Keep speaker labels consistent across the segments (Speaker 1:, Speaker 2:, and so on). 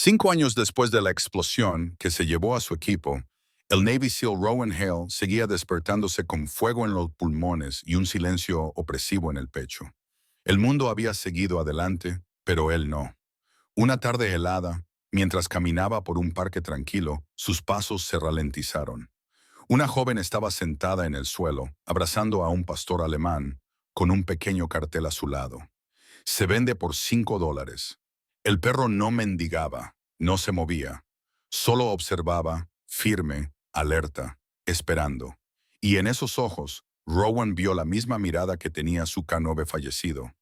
Speaker 1: 5 años después de la explosión que se llevó a su equipo, el Navy SEAL Rowan Hale seguía despertándose con fuego en los pulmones y un silencio opresivo en el pecho. El mundo había seguido adelante, pero él no. Una tarde helada, mientras caminaba por un parque tranquilo, sus pasos se ralentizaron. Una joven estaba sentada en el suelo, abrazando a un pastor alemán, con un pequeño cartel a su lado. Se vende por $5. El perro no mendigaba, no se movía. Solo observaba, firme, alerta, esperando. Y en esos ojos, Rowan vio la misma mirada que tenía su K9 fallecido.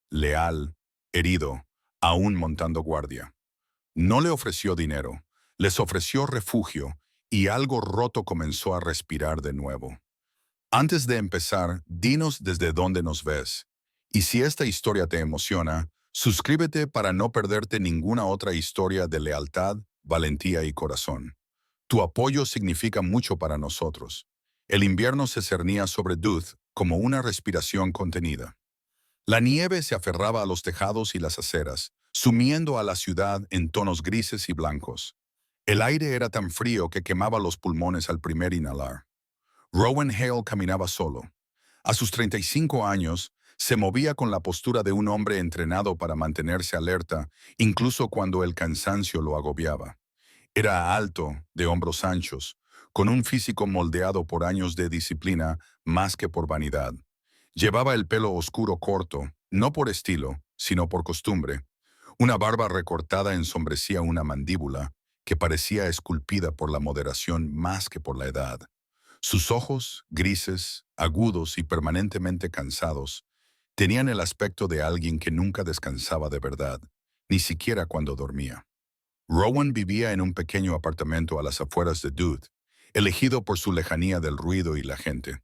Speaker 1: Leal, herido, aún montando guardia. No le ofreció dinero, les ofreció refugio y algo roto comenzó a respirar de nuevo. Antes de empezar, dinos desde dónde nos ves. Y si esta historia te emociona, suscríbete para no perderte ninguna otra historia de lealtad, valentía y corazón. Tu apoyo significa mucho para nosotros. El invierno se cernía sobre Duluth como una respiración contenida. La nieve se aferraba a los tejados y las aceras, sumiendo a la ciudad en tonos grises y blancos. El aire era tan frío que quemaba los pulmones al primer inhalar. Rowan Hale caminaba solo. A sus 35 años, se movía con la postura de un hombre entrenado para mantenerse alerta, incluso cuando el cansancio lo agobiaba. Era alto, de hombros anchos, con un físico moldeado por años de disciplina más que por vanidad. Llevaba el pelo oscuro corto, no por estilo, sino por costumbre. Una barba recortada ensombrecía una mandíbula que parecía esculpida por la moderación más que por la edad. Sus ojos, grises, agudos y permanentemente cansados, tenían el aspecto de alguien que nunca descansaba de verdad, ni siquiera cuando dormía. Rowan vivía en un pequeño apartamento a las afueras de Duluth, elegido por su lejanía del ruido y la gente.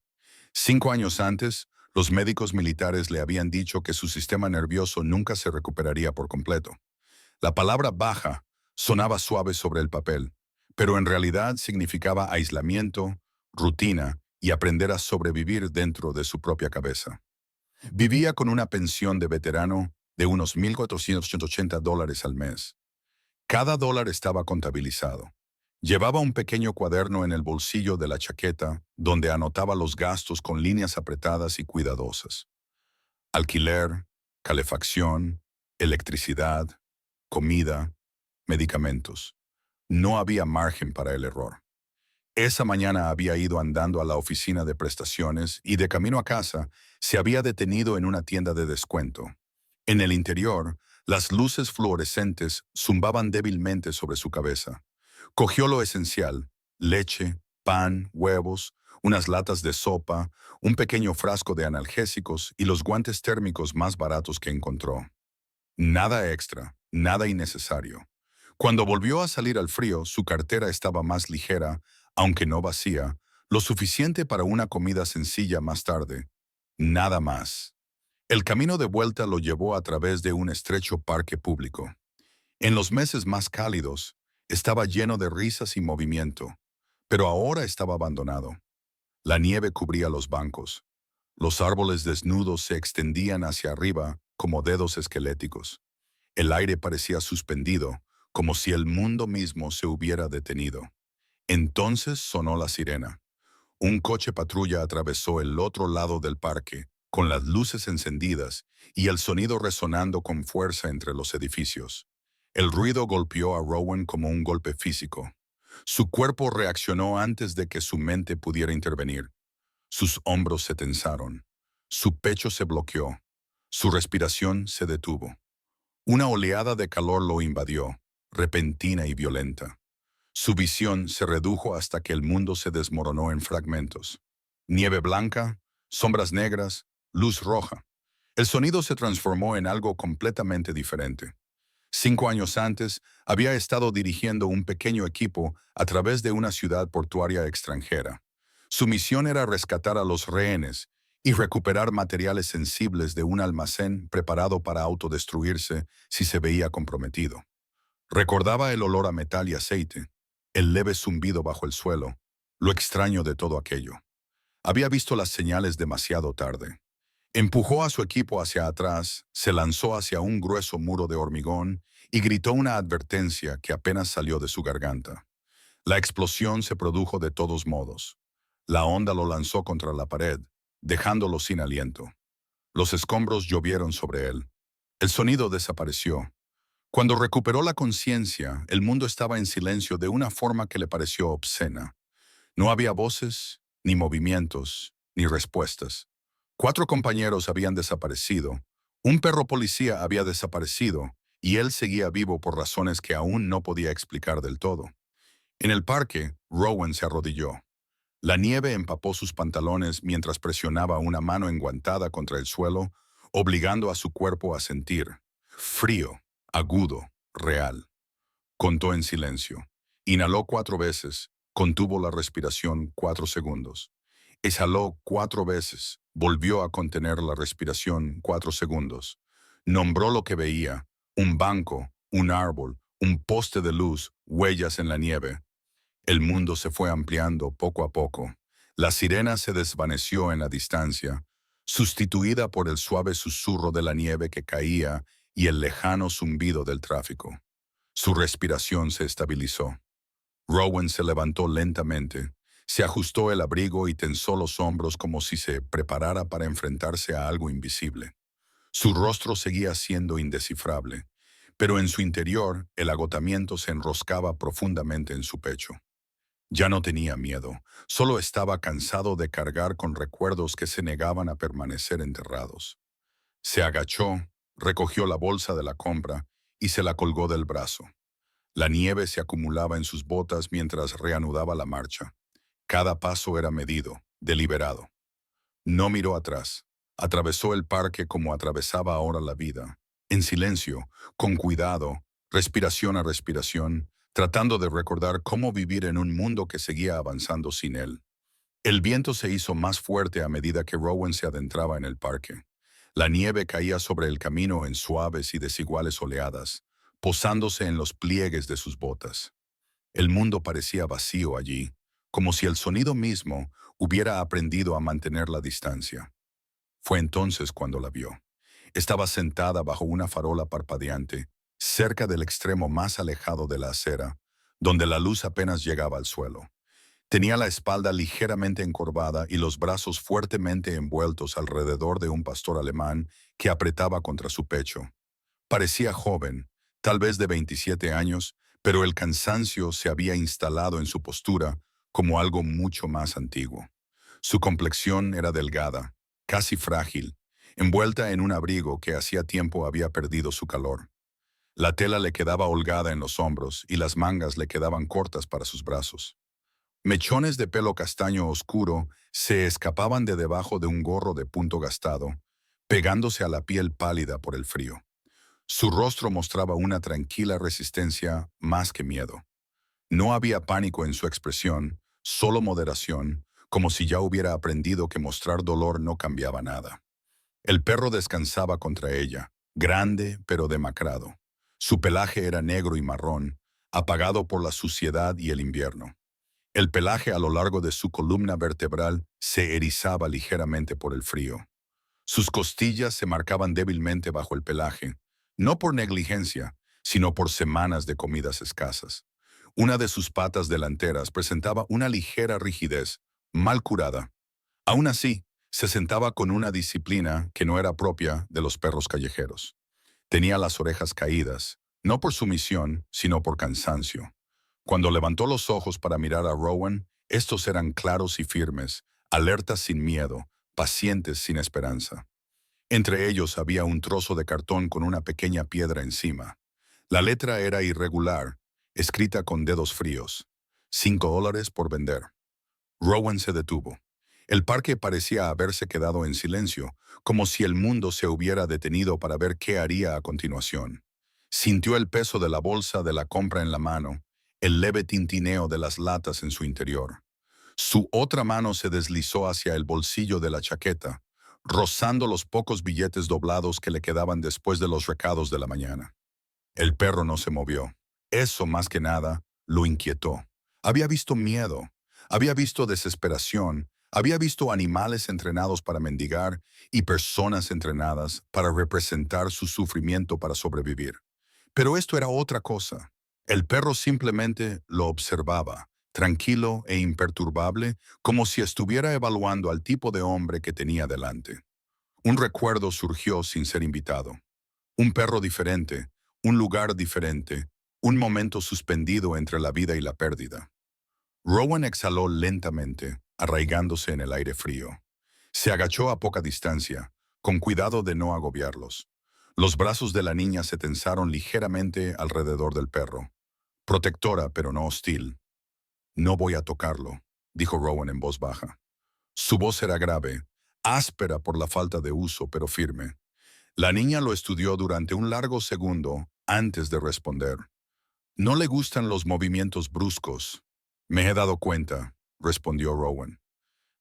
Speaker 1: 5 años antes, los médicos militares le habían dicho que su sistema nervioso nunca se recuperaría por completo. La palabra baja sonaba suave sobre el papel, pero en realidad significaba aislamiento, rutina y aprender a sobrevivir dentro de su propia cabeza. Vivía con una pensión de veterano de unos $1,480 al mes. Cada dólar estaba contabilizado. Llevaba un pequeño cuaderno en el bolsillo de la chaqueta donde anotaba los gastos con líneas apretadas y cuidadosas. Alquiler, calefacción, electricidad, comida, medicamentos. No había margen para el error. Esa mañana había ido andando a la oficina de prestaciones y de camino a casa se había detenido en una tienda de descuento. En el interior, las luces fluorescentes zumbaban débilmente sobre su cabeza. Cogió lo esencial: leche, pan, huevos, unas latas de sopa, un pequeño frasco de analgésicos y los guantes térmicos más baratos que encontró. Nada extra, nada innecesario. Cuando volvió a salir al frío, su cartera estaba más ligera, aunque no vacía, lo suficiente para una comida sencilla más tarde. Nada más. El camino de vuelta lo llevó a través de un estrecho parque público. En los meses más cálidos, estaba lleno de risas y movimiento, pero ahora estaba abandonado. La nieve cubría los bancos. Los árboles desnudos se extendían hacia arriba como dedos esqueléticos. El aire parecía suspendido, como si el mundo mismo se hubiera detenido. Entonces sonó la sirena. Un coche patrulla atravesó el otro lado del parque, con las luces encendidas y el sonido resonando con fuerza entre los edificios. El ruido golpeó a Rowan como un golpe físico. Su cuerpo reaccionó antes de que su mente pudiera intervenir. Sus hombros se tensaron. Su pecho se bloqueó. Su respiración se detuvo. Una oleada de calor lo invadió, repentina y violenta. Su visión se redujo hasta que el mundo se desmoronó en fragmentos. Nieve blanca, sombras negras, luz roja. El sonido se transformó en algo completamente diferente. 5 años antes, había estado dirigiendo un pequeño equipo a través de una ciudad portuaria extranjera. Su misión era rescatar a los rehenes y recuperar materiales sensibles de un almacén preparado para autodestruirse si se veía comprometido. Recordaba el olor a metal y aceite, el leve zumbido bajo el suelo, lo extraño de todo aquello. Había visto las señales demasiado tarde. Empujó a su equipo hacia atrás, se lanzó hacia un grueso muro de hormigón y gritó una advertencia que apenas salió de su garganta. La explosión se produjo de todos modos. La onda lo lanzó contra la pared, dejándolo sin aliento. Los escombros llovieron sobre él. El sonido desapareció. Cuando recuperó la conciencia, el mundo estaba en silencio de una forma que le pareció obscena. No había voces, ni movimientos, ni respuestas. 4 compañeros habían desaparecido. Un perro policía había desaparecido, y él seguía vivo por razones que aún no podía explicar del todo. En el parque, Rowan se arrodilló. La nieve empapó sus pantalones mientras presionaba una mano enguantada contra el suelo, obligando a su cuerpo a sentir. Frío, agudo, real. Contó en silencio. Inhaló 4 veces, contuvo la respiración 4 segundos. Exhaló 4 veces, volvió a contener la respiración 4 segundos. Nombró lo que veía: un banco, un árbol, un poste de luz, huellas en la nieve. El mundo se fue ampliando poco a poco. La sirena se desvaneció en la distancia, sustituida por el suave susurro de la nieve que caía y el lejano zumbido del tráfico. Su respiración se estabilizó. Rowan se levantó lentamente, se ajustó el abrigo y tensó los hombros como si se preparara para enfrentarse a algo invisible. Su rostro seguía siendo indescifrable, pero en su interior el agotamiento se enroscaba profundamente en su pecho. Ya no tenía miedo, solo estaba cansado de cargar con recuerdos que se negaban a permanecer enterrados. Se agachó, recogió la bolsa de la compra y se la colgó del brazo. La nieve se acumulaba en sus botas mientras reanudaba la marcha. Cada paso era medido, deliberado. No miró atrás. Atravesó el parque como atravesaba ahora la vida, en silencio, con cuidado, respiración a respiración, tratando de recordar cómo vivir en un mundo que seguía avanzando sin él. El viento se hizo más fuerte a medida que Rowan se adentraba en el parque. La nieve caía sobre el camino en suaves y desiguales oleadas, posándose en los pliegues de sus botas. El mundo parecía vacío allí, como si el sonido mismo hubiera aprendido a mantener la distancia. Fue entonces cuando la vio. Estaba sentada bajo una farola parpadeante, cerca del extremo más alejado de la acera, donde la luz apenas llegaba al suelo. Tenía la espalda ligeramente encorvada y los brazos fuertemente envueltos alrededor de un pastor alemán que apretaba contra su pecho. Parecía joven, tal vez de 27 años, pero el cansancio se había instalado en su postura como algo mucho más antiguo. Su complexión era delgada, casi frágil, envuelta en un abrigo que hacía tiempo había perdido su calor. La tela le quedaba holgada en los hombros y las mangas le quedaban cortas para sus brazos. Mechones de pelo castaño oscuro se escapaban de debajo de un gorro de punto gastado, pegándose a la piel pálida por el frío. Su rostro mostraba una tranquila resistencia más que miedo. No había pánico en su expresión, solo moderación, como si ya hubiera aprendido que mostrar dolor no cambiaba nada. El perro descansaba contra ella, grande pero demacrado. Su pelaje era negro y marrón, apagado por la suciedad y el invierno. El pelaje a lo largo de su columna vertebral se erizaba ligeramente por el frío. Sus costillas se marcaban débilmente bajo el pelaje, no por negligencia, sino por semanas de comidas escasas. Una de sus patas delanteras presentaba una ligera rigidez, mal curada. Aún así, se sentaba con una disciplina que no era propia de los perros callejeros. Tenía las orejas caídas, no por sumisión, sino por cansancio. Cuando levantó los ojos para mirar a Rowan, estos eran claros y firmes, alertas sin miedo, pacientes sin esperanza. Entre ellos había un trozo de cartón con una pequeña piedra encima. La letra era irregular, escrita con dedos fríos. $5 por vender. Rowan se detuvo. El parque parecía haberse quedado en silencio, como si el mundo se hubiera detenido para ver qué haría a continuación. Sintió el peso de la bolsa de la compra en la mano, el leve tintineo de las latas en su interior. Su otra mano se deslizó hacia el bolsillo de la chaqueta, rozando los pocos billetes doblados que le quedaban después de los recados de la mañana. El perro no se movió. Eso, más que nada, lo inquietó. Había visto miedo, había visto desesperación, había visto animales entrenados para mendigar y personas entrenadas para representar su sufrimiento para sobrevivir. Pero esto era otra cosa. El perro simplemente lo observaba, tranquilo e imperturbable, como si estuviera evaluando al tipo de hombre que tenía delante. Un recuerdo surgió sin ser invitado. Un perro diferente, un lugar diferente, un momento suspendido entre la vida y la pérdida. Rowan exhaló lentamente, arraigándose en el aire frío. Se agachó a poca distancia, con cuidado de no agobiarlos. Los brazos de la niña se tensaron ligeramente alrededor del perro. Protectora, pero no hostil. No voy a tocarlo, dijo Rowan en voz baja. Su voz era grave, áspera por la falta de uso, pero firme. La niña lo estudió durante un largo segundo antes de responder. No le gustan los movimientos bruscos. Me he dado cuenta, respondió Rowan.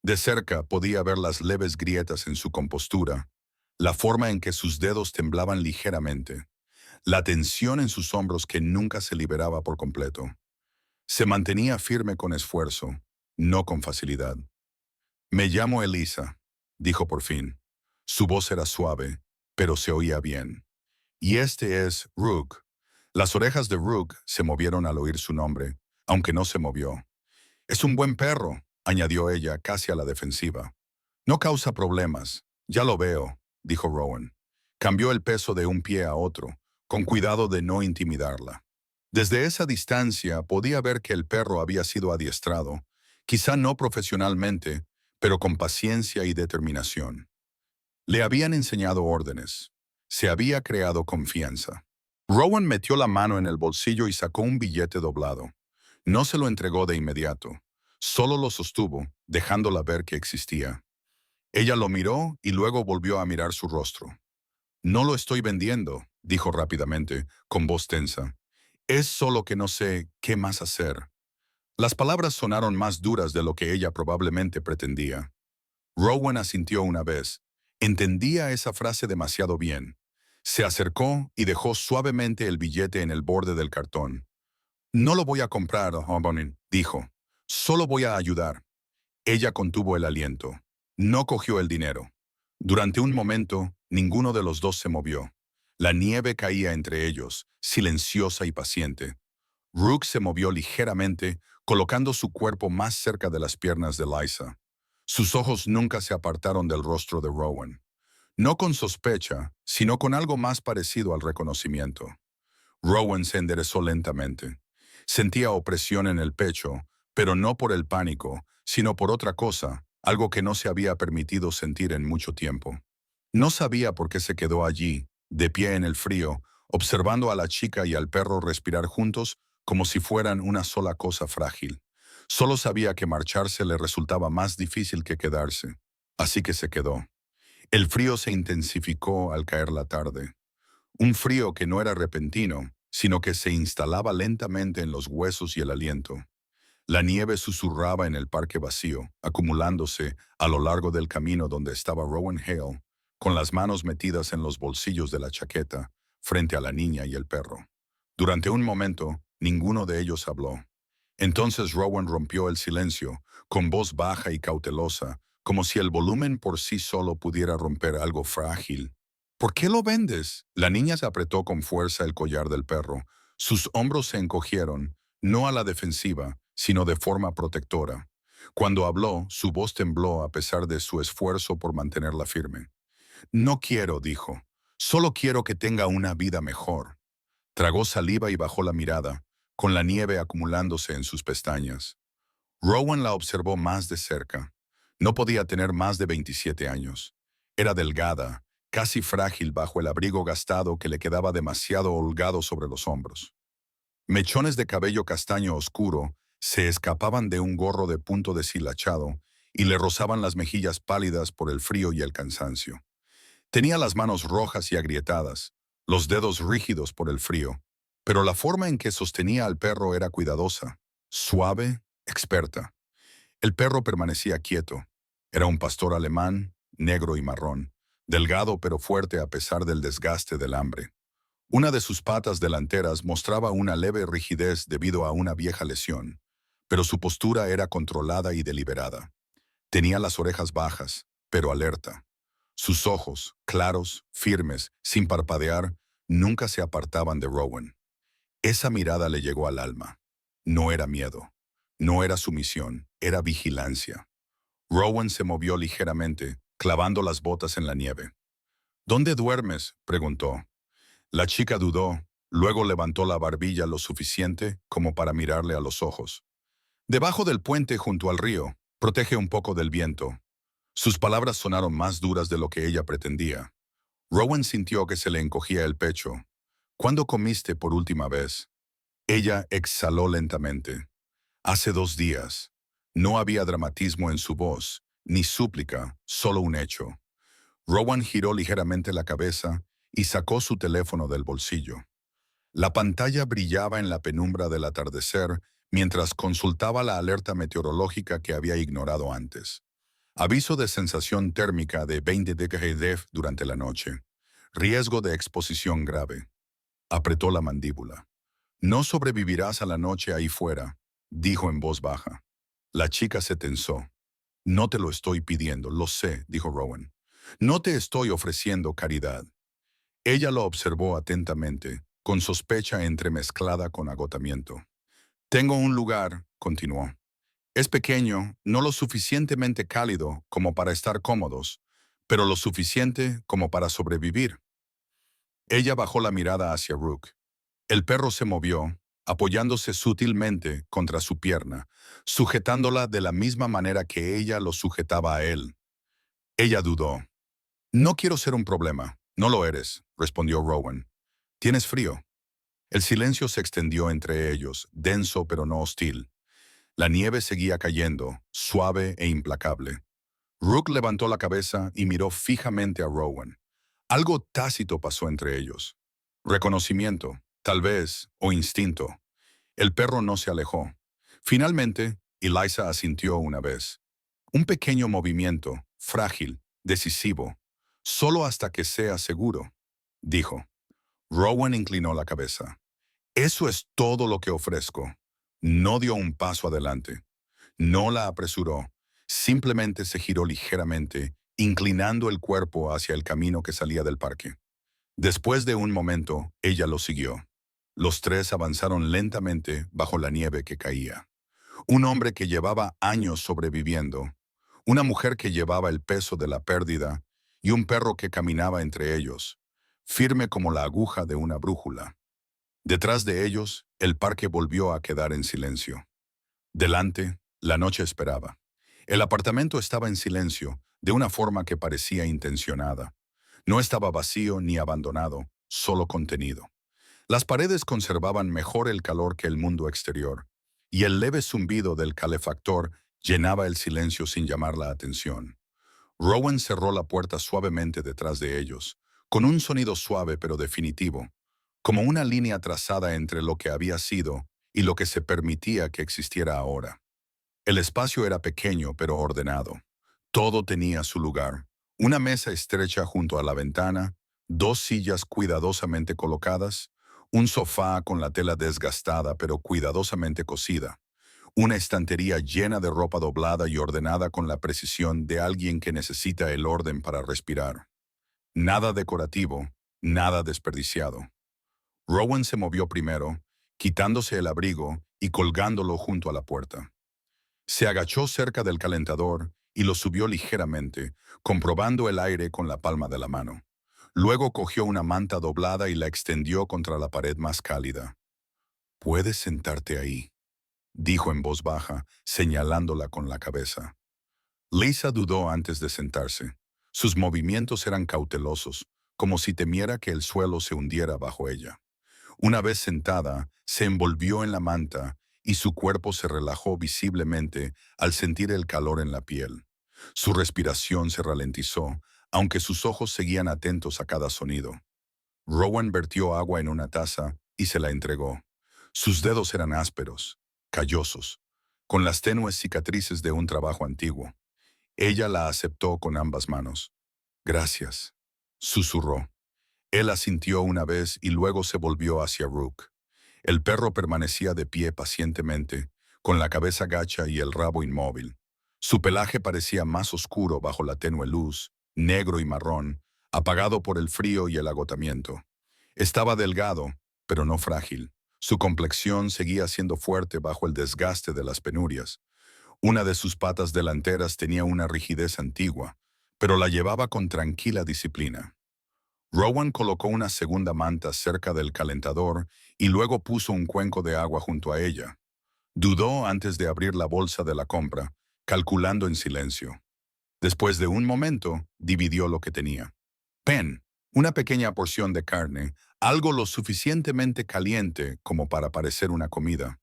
Speaker 1: De cerca podía ver las leves grietas en su compostura, la forma en que sus dedos temblaban ligeramente, la tensión en sus hombros que nunca se liberaba por completo. Se mantenía firme con esfuerzo, no con facilidad. Me llamo Elisa, dijo por fin. Su voz era suave, pero se oía bien. Y este es Rook. Las orejas de Rook se movieron al oír su nombre, aunque no se movió. Es un buen perro, añadió ella casi a la defensiva. No causa problemas. Ya lo veo, dijo Rowan. Cambió el peso de un pie a otro, con cuidado de no intimidarla. Desde esa distancia podía ver que el perro había sido adiestrado, quizá no profesionalmente, pero con paciencia y determinación. Le habían enseñado órdenes. Se había creado confianza. Rowan metió la mano en el bolsillo y sacó un billete doblado. No se lo entregó de inmediato. Solo lo sostuvo, dejándola ver que existía. Ella lo miró y luego volvió a mirar su rostro. No lo estoy vendiendo, dijo rápidamente, con voz tensa. Es solo que no sé qué más hacer. Las palabras sonaron más duras de lo que ella probablemente pretendía. Rowan asintió una vez. Entendía esa frase demasiado bien. Se acercó y dejó suavemente el billete en el borde del cartón. No lo voy a comprar, Hobonin, dijo. Solo voy a ayudar. Ella contuvo el aliento. No cogió el dinero. Durante un momento, ninguno de los dos se movió. La nieve caía entre ellos, silenciosa y paciente. Rook se movió ligeramente, colocando su cuerpo más cerca de las piernas de Liza. Sus ojos nunca se apartaron del rostro de Rowan. No con sospecha, sino con algo más parecido al reconocimiento. Rowan se enderezó lentamente. Sentía opresión en el pecho, pero no por el pánico, sino por otra cosa, algo que no se había permitido sentir en mucho tiempo. No sabía por qué se quedó allí, de pie en el frío, observando a la chica y al perro respirar juntos como si fueran una sola cosa frágil. Solo sabía que marcharse le resultaba más difícil que quedarse. Así que se quedó. El frío se intensificó al caer la tarde. Un frío que no era repentino, sino que se instalaba lentamente en los huesos y el aliento. La nieve susurraba en el parque vacío, acumulándose a lo largo del camino donde estaba Rowan Hale, con las manos metidas en los bolsillos de la chaqueta, frente a la niña y el perro. Durante un momento, ninguno de ellos habló. Entonces Rowan rompió el silencio, con voz baja y cautelosa, como si el volumen por sí solo pudiera romper algo frágil. ¿Por qué lo vendes? La niña se apretó con fuerza el collar del perro. Sus hombros se encogieron, no a la defensiva, sino de forma protectora. Cuando habló, su voz tembló a pesar de su esfuerzo por mantenerla firme. No quiero, dijo. Solo quiero que tenga una vida mejor. Tragó saliva y bajó la mirada, con la nieve acumulándose en sus pestañas. Rowan la observó más de cerca. No podía tener más de 27 años. Era delgada, casi frágil bajo el abrigo gastado que le quedaba demasiado holgado sobre los hombros. Mechones de cabello castaño oscuro se escapaban de un gorro de punto deshilachado y le rozaban las mejillas pálidas por el frío y el cansancio. Tenía las manos rojas y agrietadas, los dedos rígidos por el frío, pero la forma en que sostenía al perro era cuidadosa, suave, experta. El perro permanecía quieto. Era un pastor alemán, negro y marrón, delgado pero fuerte a pesar del desgaste del hambre. Una de sus patas delanteras mostraba una leve rigidez debido a una vieja lesión, pero su postura era controlada y deliberada. Tenía las orejas bajas, pero alerta. Sus ojos, claros, firmes, sin parpadear, nunca se apartaban de Rowan. Esa mirada le llegó al alma. No era miedo, no era sumisión, era vigilancia. Rowan se movió ligeramente, clavando las botas en la nieve. ¿Dónde duermes?, preguntó. La chica dudó, luego levantó la barbilla lo suficiente como para mirarle a los ojos. Debajo del puente junto al río, protege un poco del viento. Sus palabras sonaron más duras de lo que ella pretendía. Rowan sintió que se le encogía el pecho. ¿Cuándo comiste por última vez? Ella exhaló lentamente. Hace 2 días. No había dramatismo en su voz, ni súplica, solo un hecho. Rowan giró ligeramente la cabeza y sacó su teléfono del bolsillo. La pantalla brillaba en la penumbra del atardecer mientras consultaba la alerta meteorológica que había ignorado antes. Aviso de sensación térmica de 20 degrees durante la noche. Riesgo de exposición grave. Apretó la mandíbula. No sobrevivirás a la noche ahí fuera, dijo en voz baja. La chica se tensó. No te lo estoy pidiendo, lo sé, dijo Rowan. No te estoy ofreciendo caridad. Ella lo observó atentamente, con sospecha entremezclada con agotamiento. Tengo un lugar, continuó. Es pequeño, no lo suficientemente cálido como para estar cómodos, pero lo suficiente como para sobrevivir. Ella bajó la mirada hacia Rook. El perro se movió, apoyándose sutilmente contra su pierna, sujetándola de la misma manera que ella lo sujetaba a él. Ella dudó. No quiero ser un problema. No lo eres, respondió Rowan. ¿Tienes frío? El silencio se extendió entre ellos, denso pero no hostil. La nieve seguía cayendo, suave e implacable. Rook levantó la cabeza y miró fijamente a Rowan. Algo tácito pasó entre ellos. Reconocimiento, tal vez, o instinto. El perro no se alejó. Finalmente, Eliza asintió una vez. Un pequeño movimiento, frágil, decisivo. Solo hasta que sea seguro, dijo. Rowan inclinó la cabeza. Eso es todo lo que ofrezco. No dio un paso adelante. No la apresuró. Simplemente se giró ligeramente, inclinando el cuerpo hacia el camino que salía del parque. Después de un momento, ella lo siguió. Los tres avanzaron lentamente bajo la nieve que caía. Un hombre que llevaba años sobreviviendo, una mujer que llevaba el peso de la pérdida y un perro que caminaba entre ellos, firme como la aguja de una brújula. Detrás de ellos, el parque volvió a quedar en silencio. Delante, la noche esperaba. El apartamento estaba en silencio, de una forma que parecía intencionada. No estaba vacío ni abandonado, solo contenido. Las paredes conservaban mejor el calor que el mundo exterior, y el leve zumbido del calefactor llenaba el silencio sin llamar la atención. Rowan cerró la puerta suavemente detrás de ellos, con un sonido suave pero definitivo, como una línea trazada entre lo que había sido y lo que se permitía que existiera ahora. El espacio era pequeño pero ordenado. Todo tenía su lugar. Una mesa estrecha junto a la ventana, 2 sillas cuidadosamente colocadas, un sofá con la tela desgastada pero cuidadosamente cosida, una estantería llena de ropa doblada y ordenada con la precisión de alguien que necesita el orden para respirar. Nada decorativo, nada desperdiciado. Rowan se movió primero, quitándose el abrigo y colgándolo junto a la puerta. Se agachó cerca del calentador y lo subió ligeramente, comprobando el aire con la palma de la mano. Luego cogió una manta doblada y la extendió contra la pared más cálida. «Puedes sentarte ahí», dijo en voz baja, señalándola con la cabeza. Lisa dudó antes de sentarse. Sus movimientos eran cautelosos, como si temiera que el suelo se hundiera bajo ella. Una vez sentada, se envolvió en la manta y su cuerpo se relajó visiblemente al sentir el calor en la piel. Su respiración se ralentizó, aunque sus ojos seguían atentos a cada sonido. Rowan vertió agua en una taza y se la entregó. Sus dedos eran ásperos, callosos, con las tenues cicatrices de un trabajo antiguo. Ella la aceptó con ambas manos. «Gracias», susurró. Él asintió una vez y luego se volvió hacia Rook. El perro permanecía de pie pacientemente, con la cabeza gacha y el rabo inmóvil. Su pelaje parecía más oscuro bajo la tenue luz, negro y marrón, apagado por el frío y el agotamiento. Estaba delgado, pero no frágil. Su complexión seguía siendo fuerte bajo el desgaste de las penurias. Una de sus patas delanteras tenía una rigidez antigua, pero la llevaba con tranquila disciplina. Rowan colocó una segunda manta cerca del calentador y luego puso un cuenco de agua junto a ella. Dudó antes de abrir la bolsa de la compra, calculando en silencio. Después de un momento, dividió lo que tenía. Pen, una pequeña porción de carne, algo lo suficientemente caliente como para parecer una comida.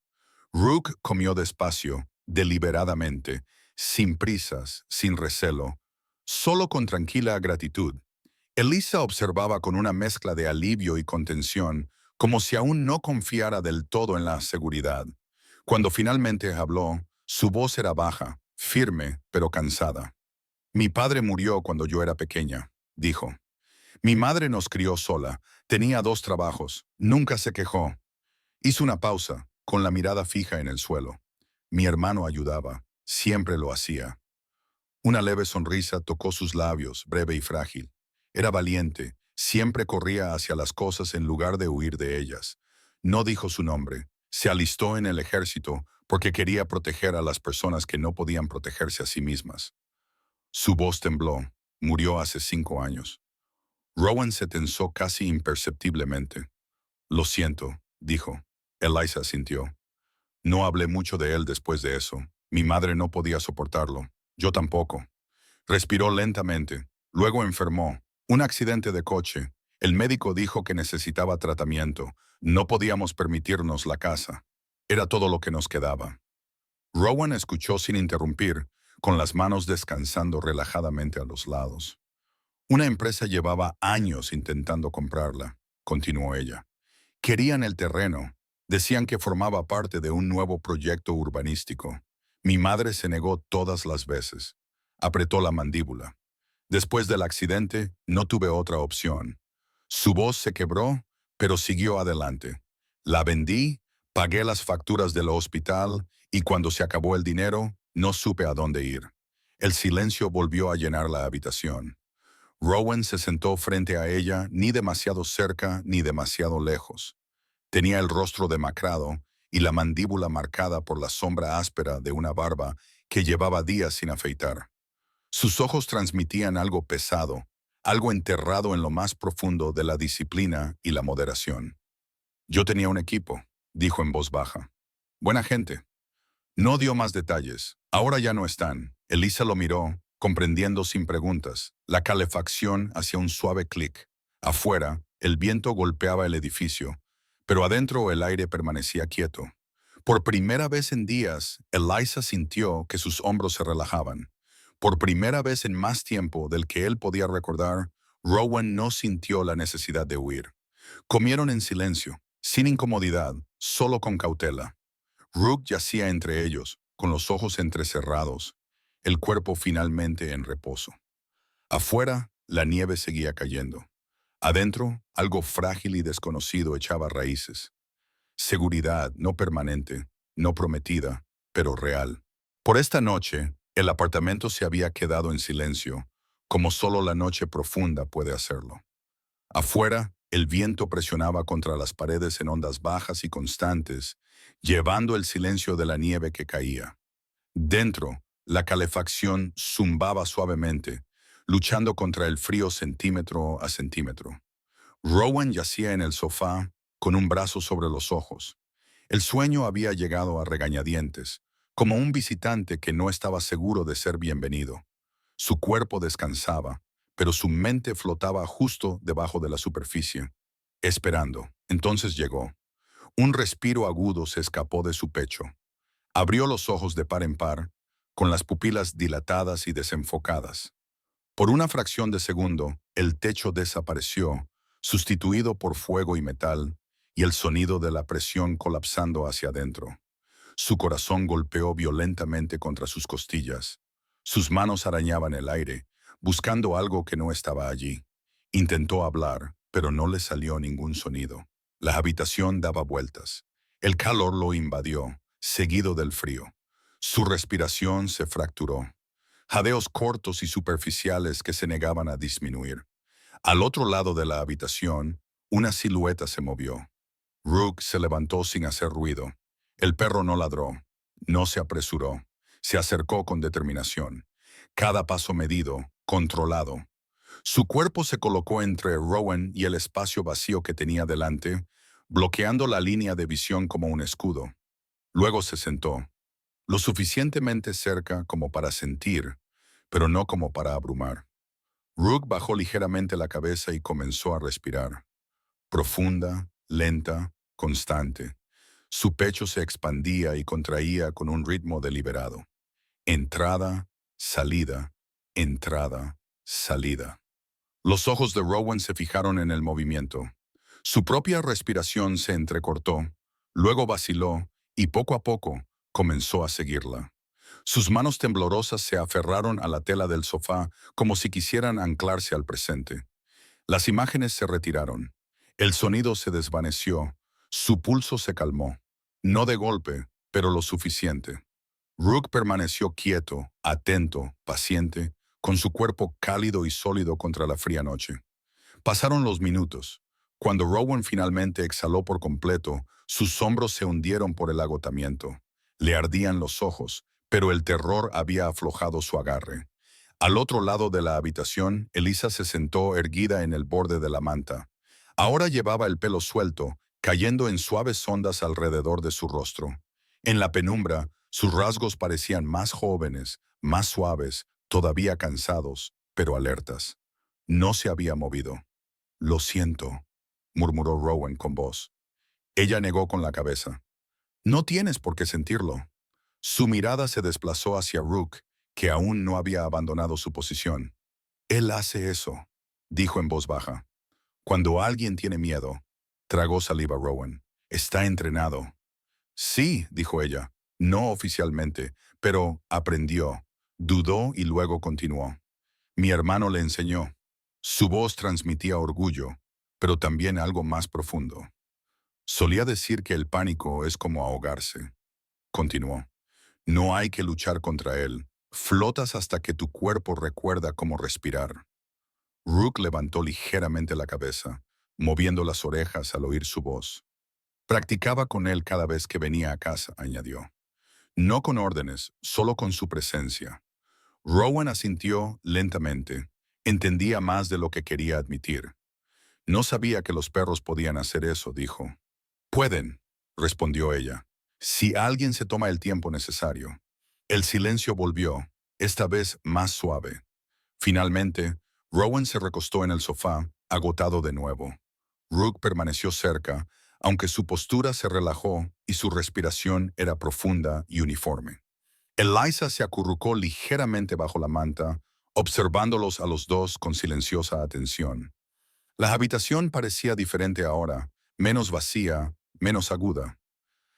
Speaker 1: Rook comió despacio, deliberadamente, sin prisas, sin recelo, solo con tranquila gratitud. Elisa observaba con una mezcla de alivio y contención, como si aún no confiara del todo en la seguridad. Cuando finalmente habló, su voz era baja, firme, pero cansada. Mi padre murió cuando yo era pequeña, dijo. Mi madre nos crió sola, tenía 2 trabajos, nunca se quejó. Hizo una pausa, con la mirada fija en el suelo. Mi hermano ayudaba, siempre lo hacía. Una leve sonrisa tocó sus labios, breve y frágil. Era valiente, siempre corría hacia las cosas en lugar de huir de ellas. No dijo su nombre, se alistó en el ejército porque quería proteger a las personas que no podían protegerse a sí mismas. Su voz tembló, murió hace 5 años. Rowan se tensó casi imperceptiblemente. Lo siento, dijo. Eliza sintió. No hablé mucho de él después de eso. Mi madre no podía soportarlo. Yo tampoco. Respiró lentamente. Luego enfermó. Un accidente de coche. El médico dijo que necesitaba tratamiento. No podíamos permitirnos la casa. Era todo lo que nos quedaba. Rowan escuchó sin interrumpir, con las manos descansando relajadamente a los lados. Una empresa llevaba años intentando comprarla, continuó ella. Querían el terreno. Decían que formaba parte de un nuevo proyecto urbanístico. Mi madre se negó todas las veces. Apretó la mandíbula. Después del accidente, no tuve otra opción. Su voz se quebró, pero siguió adelante. La vendí, pagué las facturas del hospital y cuando se acabó el dinero, no supe a dónde ir. El silencio volvió a llenar la habitación. Rowan se sentó frente a ella, ni demasiado cerca ni demasiado lejos. Tenía el rostro demacrado y la mandíbula marcada por la sombra áspera de una barba que llevaba días sin afeitar. Sus ojos transmitían algo pesado, algo enterrado en lo más profundo de la disciplina y la moderación. Yo tenía un equipo, dijo en voz baja. Buena gente. No dio más detalles. Ahora ya no están. Elisa lo miró, comprendiendo sin preguntas. La calefacción hacía un suave clic. Afuera, el viento golpeaba el edificio, pero adentro el aire permanecía quieto. Por primera vez en días, Eliza sintió que sus hombros se relajaban. Por primera vez en más tiempo del que él podía recordar, Rowan no sintió la necesidad de huir. Comieron en silencio, sin incomodidad, solo con cautela. Rook yacía entre ellos, con los ojos entrecerrados, el cuerpo finalmente en reposo. Afuera, la nieve seguía cayendo. Adentro, algo frágil y desconocido echaba raíces. Seguridad no permanente, no prometida, pero real. Por esta noche, el apartamento se había quedado en silencio, como solo la noche profunda puede hacerlo. Afuera, el viento presionaba contra las paredes en ondas bajas y constantes, llevando el silencio de la nieve que caía. Dentro, la calefacción zumbaba suavemente, luchando contra el frío centímetro a centímetro. Rowan yacía en el sofá, con un brazo sobre los ojos. El sueño había llegado a regañadientes, como un visitante que no estaba seguro de ser bienvenido. Su cuerpo descansaba, pero su mente flotaba justo debajo de la superficie, esperando. Entonces llegó. Un respiro agudo se escapó de su pecho. Abrió los ojos de par en par, con las pupilas dilatadas y desenfocadas. Por una fracción de segundo, el techo desapareció, sustituido por fuego y metal, y el sonido de la presión colapsando hacia adentro. Su corazón golpeó violentamente contra sus costillas. Sus manos arañaban el aire, buscando algo que no estaba allí. Intentó hablar, pero no le salió ningún sonido. La habitación daba vueltas. El calor lo invadió, seguido del frío. Su respiración se fracturó. Jadeos cortos y superficiales que se negaban a disminuir. Al otro lado de la habitación, Una silueta se movió. Rook se levantó sin hacer ruido. El perro no ladró, no se apresuró, se acercó con determinación. Cada paso medido, controlado. Su cuerpo se colocó entre Rowan y el espacio vacío que tenía delante, bloqueando la línea de visión como un escudo. Luego se sentó, lo suficientemente cerca como para sentir, pero no como para abrumar. Rook bajó ligeramente la cabeza y comenzó a respirar. Profunda, lenta, constante. Su pecho se expandía y contraía con un ritmo deliberado. Entrada, salida, entrada, salida. Los ojos de Rowan se fijaron en el movimiento. Su propia respiración se entrecortó, luego vaciló y poco a poco comenzó a seguirla. Sus manos temblorosas se aferraron a la tela del sofá como si quisieran anclarse al presente. Las imágenes se retiraron. El sonido se desvaneció. Su pulso se calmó. No de golpe, pero lo suficiente. Rook permaneció quieto, atento, paciente, con su cuerpo cálido y sólido contra la fría noche. Pasaron los minutos. Cuando Rowan finalmente exhaló por completo, sus hombros se hundieron por el agotamiento. Le ardían los ojos, pero el terror había aflojado su agarre. Al otro lado de la habitación, Elisa se sentó erguida en el borde de la manta. Ahora llevaba el pelo suelto, cayendo en suaves ondas alrededor de su rostro. En la penumbra, sus rasgos parecían más jóvenes, más suaves, todavía cansados, pero alertas. No se había movido. «Lo siento», murmuró Rowan con voz. Ella negó con la cabeza. «No tienes por qué sentirlo». Su mirada se desplazó hacia Rook, que aún no había abandonado su posición. «Él hace eso», dijo en voz baja. «Cuando alguien tiene miedo», tragó saliva Rowan. «Está entrenado». «Sí», dijo ella, «no oficialmente, pero aprendió». Dudó y luego continuó. «Mi hermano le enseñó». Su voz transmitía orgullo, pero también algo más profundo. «Solía decir que el pánico es como ahogarse», continuó. «No hay que luchar contra él. Flotas hasta que tu cuerpo recuerda cómo respirar». Rook levantó ligeramente la cabeza, moviendo las orejas al oír su voz. «Practicaba con él cada vez que venía a casa», añadió. «No con órdenes, solo con su presencia». Rowan asintió lentamente. Entendía más de lo que quería admitir. «No sabía que los perros podían hacer eso», dijo. «Pueden», respondió ella, «si alguien se toma el tiempo necesario». El silencio volvió, esta vez más suave. Finalmente, Rowan se recostó en el sofá, agotado de nuevo. Rook permaneció cerca, aunque su postura se relajó y su respiración era profunda y uniforme. Eliza se acurrucó ligeramente bajo la manta, observándolos a los dos con silenciosa atención. La habitación parecía diferente ahora, menos vacía, menos aguda.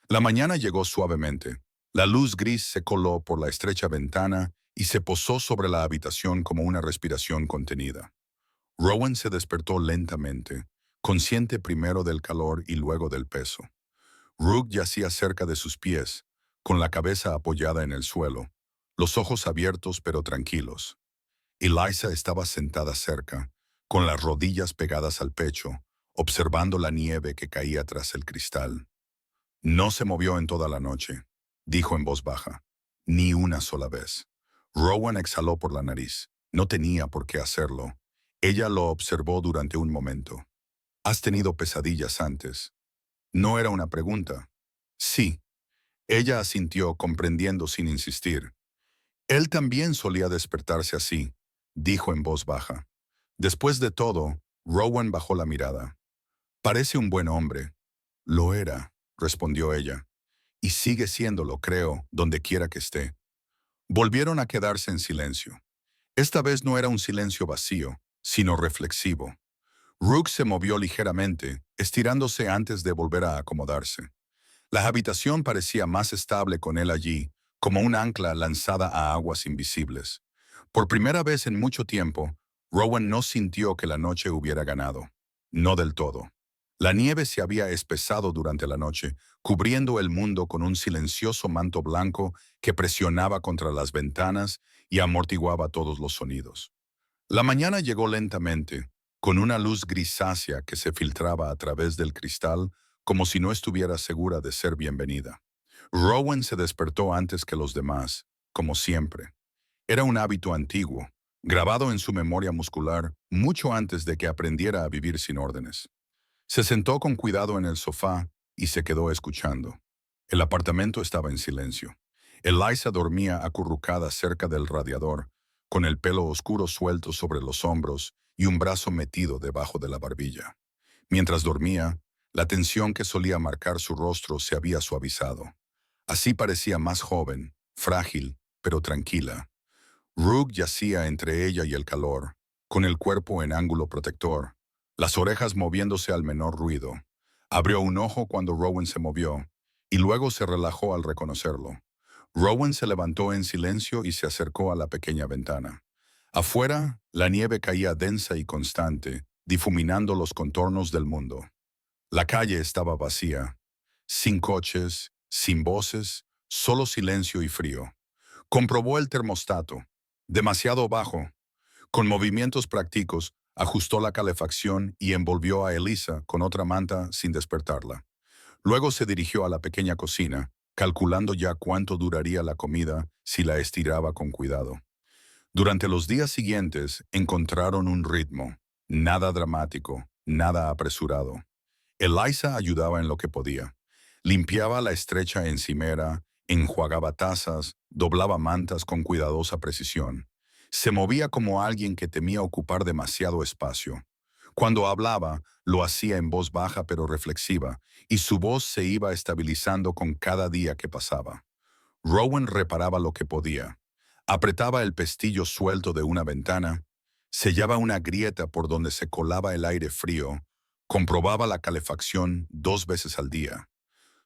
Speaker 1: La mañana llegó suavemente. La luz gris se coló por la estrecha ventana y se posó sobre la habitación como una respiración contenida. Rowan se despertó lentamente, consciente primero del calor y luego del peso. Rook yacía cerca de sus pies, con la cabeza apoyada en el suelo, los ojos abiertos pero tranquilos. Eliza estaba sentada cerca, con las rodillas pegadas al pecho, observando la nieve que caía tras el cristal. «No se movió en toda la noche», dijo en voz baja. «Ni una sola vez». Rowan exhaló por la nariz. No tenía por qué hacerlo. Ella lo observó durante un momento. «¿Has tenido pesadillas antes?» No era una pregunta. «Sí». Ella asintió, comprendiendo sin insistir. «Él también solía despertarse así», dijo en voz baja. Después de todo, Rowan bajó la mirada. «Parece un buen hombre». «Lo era», respondió ella. «Y sigue siéndolo, creo, donde quiera que esté». Volvieron a quedarse en silencio. Esta vez no era un silencio vacío, sino reflexivo. Rook se movió ligeramente, estirándose antes de volver a acomodarse. La habitación parecía más estable con él allí, como un ancla lanzada a aguas invisibles. Por primera vez en mucho tiempo, Rowan no sintió que la noche hubiera ganado. No del todo. La nieve se había espesado durante la noche, cubriendo el mundo con un silencioso manto blanco que presionaba contra las ventanas y amortiguaba todos los sonidos. La mañana llegó lentamente, con una luz grisácea que se filtraba a través del cristal como si no estuviera segura de ser bienvenida. Rowan se despertó antes que los demás, como siempre. Era un hábito antiguo, grabado en su memoria muscular mucho antes de que aprendiera a vivir sin órdenes. Se sentó con cuidado en el sofá y se quedó escuchando. El apartamento estaba en silencio. Eliza dormía acurrucada cerca del radiador, con el pelo oscuro suelto sobre los hombros y un brazo metido debajo de la barbilla. Mientras dormía, la tensión que solía marcar su rostro se había suavizado. Así parecía más joven, frágil, pero tranquila. Rook yacía entre ella y el calor, con el cuerpo en ángulo protector, las orejas moviéndose al menor ruido. Abrió un ojo cuando Rowan se movió, y luego se relajó al reconocerlo. Rowan se levantó en silencio y se acercó a la pequeña ventana. Afuera, la nieve caía densa y constante, difuminando los contornos del mundo. La calle estaba vacía, sin coches, sin voces, solo silencio y frío. Comprobó el termostato, demasiado bajo. Con movimientos prácticos, ajustó la calefacción y envolvió a Eliza con otra manta sin despertarla. Luego se dirigió a la pequeña cocina, calculando ya cuánto duraría la comida si la estiraba con cuidado. Durante los días siguientes encontraron un ritmo, nada dramático, nada apresurado. Eliza ayudaba en lo que podía. Limpiaba la estrecha encimera, enjuagaba tazas, doblaba mantas con cuidadosa precisión. Se movía como alguien que temía ocupar demasiado espacio. Cuando hablaba, lo hacía en voz baja pero reflexiva, y su voz se iba estabilizando con cada día que pasaba. Rowan reparaba lo que podía. Apretaba el pestillo suelto de una ventana, sellaba una grieta por donde se colaba el aire frío, comprobaba la calefacción 2 veces al día.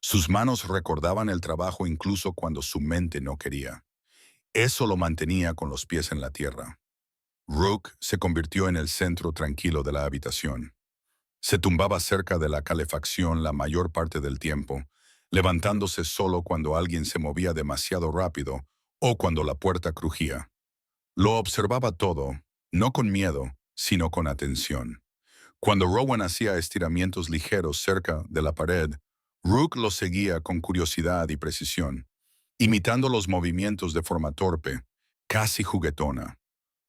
Speaker 1: Sus manos recordaban el trabajo incluso cuando su mente no quería. Eso lo mantenía con los pies en la tierra. Rook se convirtió en el centro tranquilo de la habitación. Se tumbaba cerca de la calefacción la mayor parte del tiempo, levantándose solo cuando alguien se movía demasiado rápido o cuando la puerta crujía. Lo observaba todo, no con miedo, sino con atención. Cuando Rowan hacía estiramientos ligeros cerca de la pared, Rook lo seguía con curiosidad y precisión, imitando los movimientos de forma torpe, casi juguetona.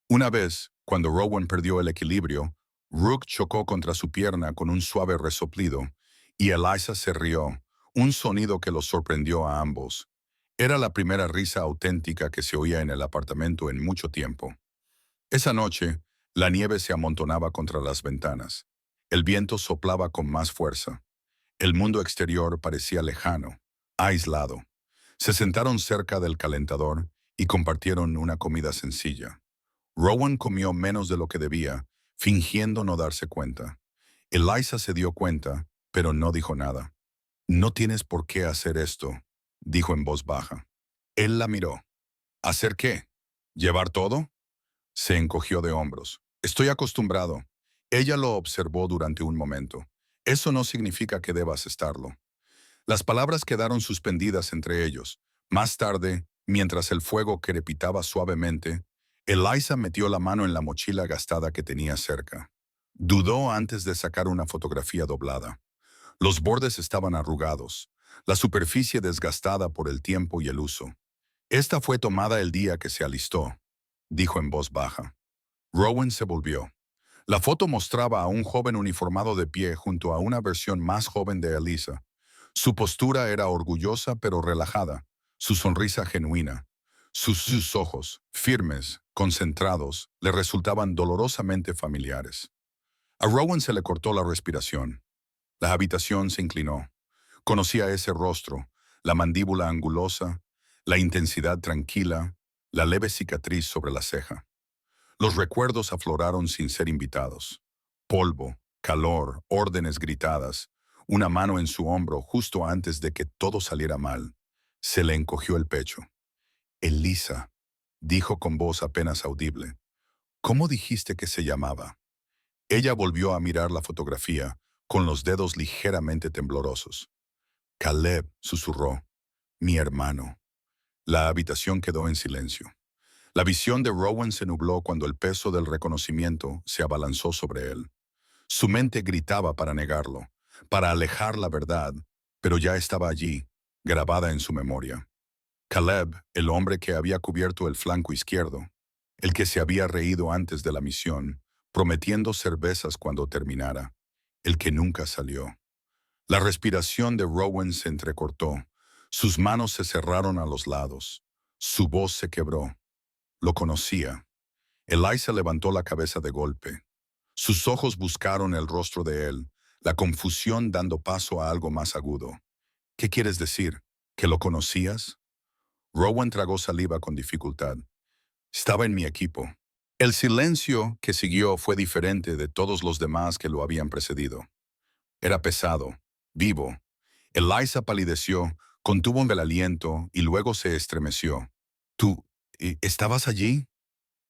Speaker 1: Una vez, cuando Rowan perdió el equilibrio, Rook chocó contra su pierna con un suave resoplido, y Eliza se rió, un sonido que los sorprendió a ambos. Era la primera risa auténtica que se oía en el apartamento en mucho tiempo. Esa noche, la nieve se amontonaba contra las ventanas. El viento soplaba con más fuerza. El mundo exterior parecía lejano, aislado. Se sentaron cerca del calentador y compartieron una comida sencilla. Rowan comió menos de lo que debía, fingiendo no darse cuenta. Eliza se dio cuenta, pero no dijo nada. «No tienes por qué hacer esto», dijo en voz baja. Él la miró. «¿Hacer qué? ¿Llevar todo?» Se encogió de hombros. «Estoy acostumbrado». Ella lo observó durante un momento. «Eso no significa que debas estarlo». Las palabras quedaron suspendidas entre ellos. Más tarde, mientras el fuego crepitaba suavemente, Eliza metió la mano en la mochila gastada que tenía cerca. Dudó antes de sacar una fotografía doblada. Los bordes estaban arrugados, la superficie desgastada por el tiempo y el uso. «Esta fue tomada el día que se alistó», dijo en voz baja. Rowan se volvió. La foto mostraba a un joven uniformado de pie junto a una versión más joven de Eliza. Su postura era orgullosa pero relajada, su sonrisa genuina. Sus ojos, firmes, concentrados, le resultaban dolorosamente familiares. A Rowan se le cortó la respiración. La habitación se inclinó. Conocía ese rostro, la mandíbula angulosa, la intensidad tranquila, la leve cicatriz sobre la ceja. Los recuerdos afloraron sin ser invitados. Polvo, calor, órdenes gritadas, una mano en su hombro justo antes de que todo saliera mal. Se le encogió el pecho. «Eliza», dijo con voz apenas audible. «¿Cómo dijiste que se llamaba?» Ella volvió a mirar la fotografía, con los dedos ligeramente temblorosos. «Caleb», susurró. «Mi hermano». La habitación quedó en silencio. La visión de Rowan se nubló cuando el peso del reconocimiento se abalanzó sobre él. Su mente gritaba para negarlo, para alejar la verdad, pero ya estaba allí, grabada en su memoria. Caleb, el hombre que había cubierto el flanco izquierdo, el que se había reído antes de la misión, prometiendo cervezas cuando terminara, el que nunca salió. La respiración de Rowan se entrecortó, sus manos se cerraron a los lados, su voz se quebró. Lo conocía. Eliza levantó la cabeza de golpe. Sus ojos buscaron el rostro de él, la confusión dando paso a algo más agudo. ¿Qué quieres decir? ¿Que lo conocías? Rowan tragó saliva con dificultad. Estaba en mi equipo. El silencio que siguió fue diferente de todos los demás que lo habían precedido. Era pesado, vivo. Eliza palideció, contuvo el aliento y luego se estremeció. ¿Tú estabas allí?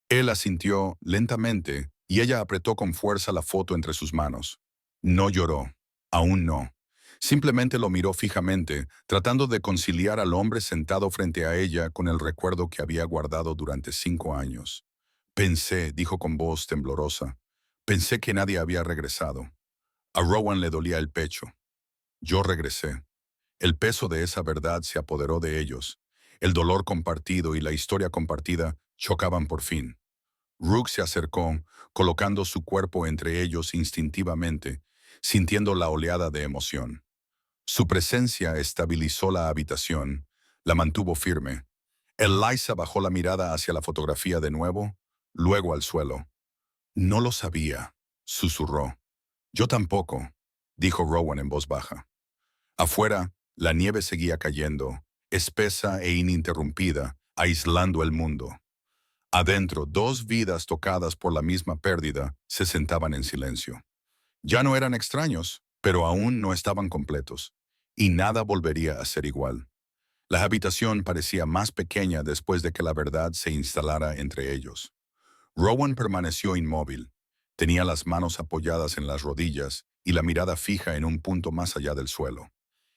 Speaker 1: Él asintió lentamente y ella apretó con fuerza la foto entre sus manos. No lloró, aún no. Simplemente lo miró fijamente, tratando de conciliar al hombre sentado frente a ella con el recuerdo que había guardado durante 5 años. Pensé, dijo con voz temblorosa, pensé que nadie había regresado. A Rowan le dolía el pecho. Yo regresé. El peso de esa verdad se apoderó de ellos. El dolor compartido y la historia compartida chocaban por fin. Rook se acercó, colocando su cuerpo entre ellos instintivamente, sintiendo la oleada de emoción. Su presencia estabilizó la habitación, la mantuvo firme. Eliza bajó la mirada hacia la fotografía de nuevo, luego al suelo. No lo sabía, susurró. Yo tampoco, dijo Rowan en voz baja. Afuera, la nieve seguía cayendo, espesa e ininterrumpida, aislando el mundo. Adentro, 2 vidas tocadas por la misma pérdida se sentaban en silencio. Ya no eran extraños, pero aún no estaban completos, y nada volvería a ser igual. La habitación parecía más pequeña después de que la verdad se instalara entre ellos. Rowan permaneció inmóvil. Tenía las manos apoyadas en las rodillas y la mirada fija en un punto más allá del suelo.